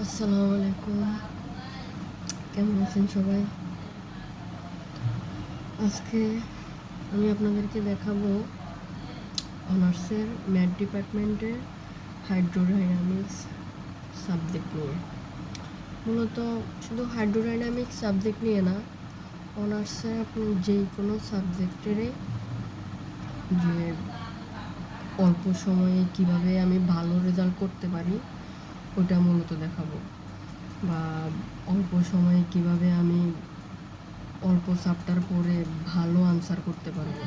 আসসালামু আলাইকুম, কেমন আছেন সবাই? আজকে আমি আপনাদেরকে দেখাবো অনার্সের ম্যাথ ডিপার্টমেন্টের হাইড্রোডাইনামিক্স সাবজেক্ট নিয়ে। মূলত শুধু হাইড্রোডাইনামিক্স সাবজেক্ট নিয়ে না, অনার্সে আপনি যে কোনো সাবজেক্টেরই যে অল্প সময়ে কিভাবে আমি ভালো রেজাল্ট করতে পারি ওটা মূলত দেখাবো, বা অল্প সময়ে কিভাবে আমি অল্প চ্যাপ্টার পড়ে ভালো আনসার করতে পারবো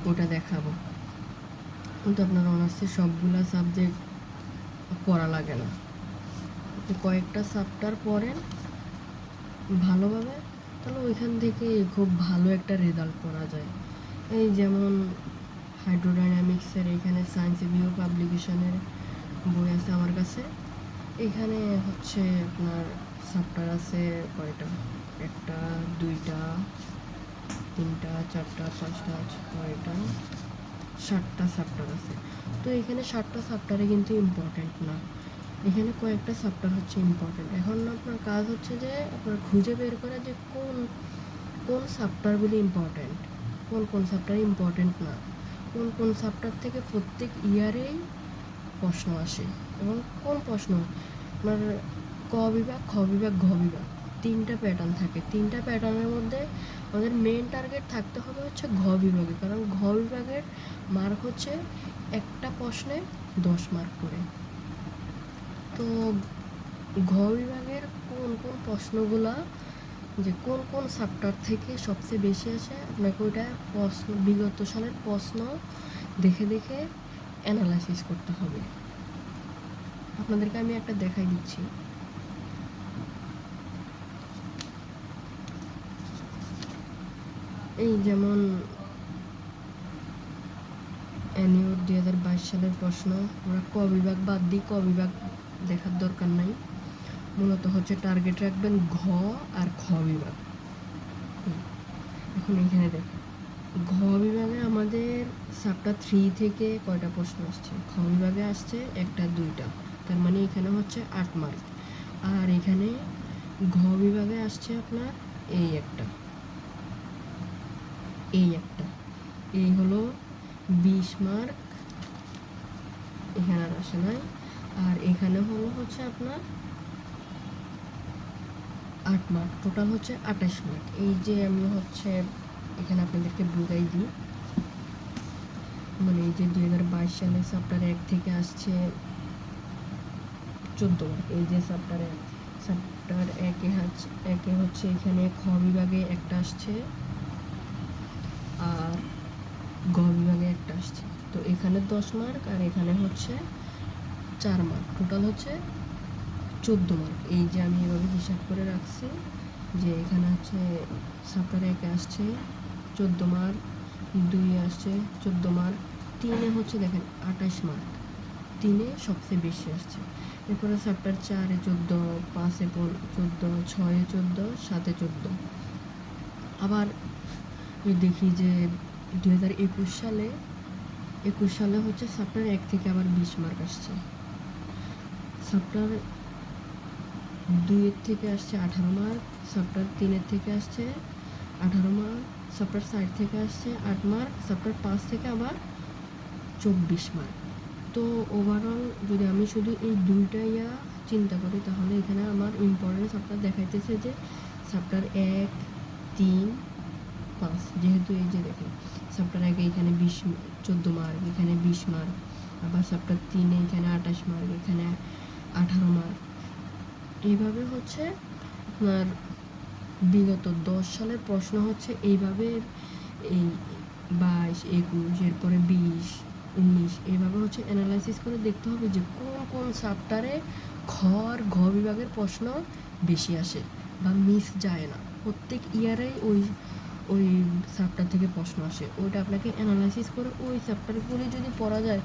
ওটা দেখাবো। কিন্তু আপনার অনার্সে সবগুলা সাবজেক্ট পড়া লাগে না, আপনি কয়েকটা চ্যাপ্টার পড়েন ভালোভাবে, তাহলে ওইখান থেকে খুব ভালো একটা রেজাল্ট করা যায়। এই যেমন হাইড্রোডাইনামিক্সের এখানে সায়েন্স রিভিউ পাবলিকেশনের বই আছে আমার কাছে। এখানে হচ্ছে আপনার চ্যাপ্টার আছে কয়টা, একটা, দুইটা, তিনটা, চারটা, পাঁচটা, ছয়টা, 7টা চ্যাপ্টার আছে। তো এখানে 7টা চ্যাপ্টারে কিন্তু ইম্পর্ট্যান্ট না, এখানে কয়েকটা চ্যাপ্টার হচ্ছে ইম্পর্ট্যান্ট। এখন আপনার কাজ হচ্ছে যে আপনার খুঁজে বের করা যে কোন কোন চ্যাপ্টারগুলি ইম্পর্ট্যান্ট, কোন কোন চ্যাপ্টার ইম্পর্ট্যান্ট না, কোন কোন চ্যাপ্টার থেকে প্রত্যেক ইয়ারেই প্রশ্ন আসে এবং কোন প্রশ্ন আপনার ক বিভাগ, খ বিভাগ, ঘ বিভাগ 3টা প্যাটার্ন থাকে। 3টা প্যাটার্নের মধ্যে আমাদের মেন টার্গেট থাকতে হবে হচ্ছে ঘ বিভাগে, কারণ ঘ বিভাগের মার্ক হচ্ছে একটা প্রশ্নে 10 মার্ক করে। তো ঘ বিভাগের কোন কোন প্রশ্নগুলা যে কোন কোন চ্যাপ্টার থেকে সবচেয়ে বেশি আসে, আপনাকে ওইটা প্রশ্ন বিগত সালের প্রশ্ন দেখে দেখে অ্যানালাইসিস করতে হবে। আপনাদেরকে আমি একটা দেখাই দিচ্ছি। এই যেমন অ্যানিউর 2022 সালের প্রশ্ন, আমরা ক বিভাগ বাদ দিই, ক বিভাগ দেখার দরকার নাই। মূলত হচ্ছে টার্গেট রাখবেন ঘ আর খ বিভাগ। এখন এখানে দেখেন ঘ বিভাগে আমাদের চ্যাপ্টার 3 থেকে কয়টা প্রশ্ন আসছে, খ বিভাগে আসছে একটা, দুইটা, তার মানে এখানে হচ্ছে 8 মার্ক। আর এখানে ঘ বিভাগে আসছে আপনার এই একটা, এই হলো 20 মার্ক, এখানে আর আসে নাই। আর এখানে হলো হচ্ছে আপনার 8 মার্ক, টোটাল হচ্ছে 28 মার্ক। এই যে আমি হচ্ছে এখানে আপনাদেরকে বুঝাই দিই, মানে এই যে 2022 সালে চ্যাপ্টার 1 থেকে আসছে 14 মার্ক। এই যে চ্যাপ্টার 1 হচ্ছে এখানে খ বিভাগে একটা আসছে আর গ বিভাগে একটা আসছে, তো এখানে 10 মার্ক আর এখানে হচ্ছে 4 মার্ক, টোটাল হচ্ছে 14 মার্ক। এই যে আমি এভাবে হিসাব করে রাখছি যে এখানে হচ্ছে চ্যাপ্টার 1 আসছে 14 মার্ক, 2 আসছে 14 মার্ক, 3 হচ্ছে দেখেন 28 মার্ক, 3 সবচেয়ে বেশি আসছে। এরপরে চ্যাপ্টার 4 14, 5 14, 6 14, 7 14। আবার দেখি যে 2021 সালে হচ্ছে চ্যাপ্টার 1 থেকে আবার 20 মার্ক আসছে, চ্যাপ্টার 2 থেকে আসছে 18 মার্ক, চ্যাপ্টার 3 থেকে আসছে 18 মার্ক, চ্যাপ্টার 4 থেকে আসছে 8 মার্ক, চ্যাপ্টার 5 থেকে আবার 24 মার্ক। তো ওভারঅল যদি আমি শুধু এই দুইটা চিন্তা করি, তাহলে এখানে আমার ইম্পর্টেন্ট চ্যাপ্টার দেখাইতেছে যে চ্যাপ্টার 1, 3, 5, যেহেতু এই যে দেখেন চ্যাপ্টার 1 এখানে 14 মার্ক, এখানে 20 মার্ক, আবার চ্যাপ্টার 3 এখানে 28 মার্ক, এখানে 18 মার্ক। এইভাবে হচ্ছে আপনার বিগত 10 সালের প্রশ্ন হচ্ছে এইভাবে, এই 22, 21, এরপরে 20, 19, এইভাবে হচ্ছে অ্যানালাইসিস করে দেখতে হবে যে কোন কোন চ্যাপ্টারে খ আর ঘ বিভাগের প্রশ্ন বেশি আসে বা মিস যায় না, প্রত্যেক ইয়ারেই ওই ওই চ্যাপ্টার থেকে প্রশ্ন আসে। ওইটা আপনাকে অ্যানালাইসিস করে ওই চ্যাপ্টারগুলি যদি পড়া যায়,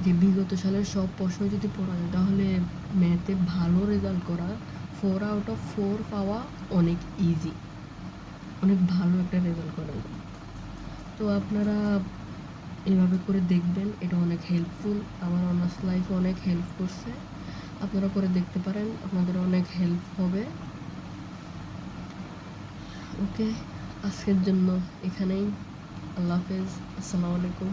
যে বিগত সালের সব প্রশ্ন যদি পড়া যায়, তাহলে ম্যাথে ভালো রেজাল্ট করা, 4 আউট অফ 4 পাওয়া অনেক ইজি, অনেক ভালো একটা রেজাল্ট করা যায়। তো আপনারা এভাবে করে দেখবেন, এটা অনেক হেল্পফুল, আমার অনার্স লাইফে অনেক হেল্প করছে। আপনারা করে দেখতে পারেন, আপনাদের অনেক হেল্প হবে। ওকে, আজকের জন্য এখানেই। আল্লাহ হাফেজ, আসসালামু আলাইকুম।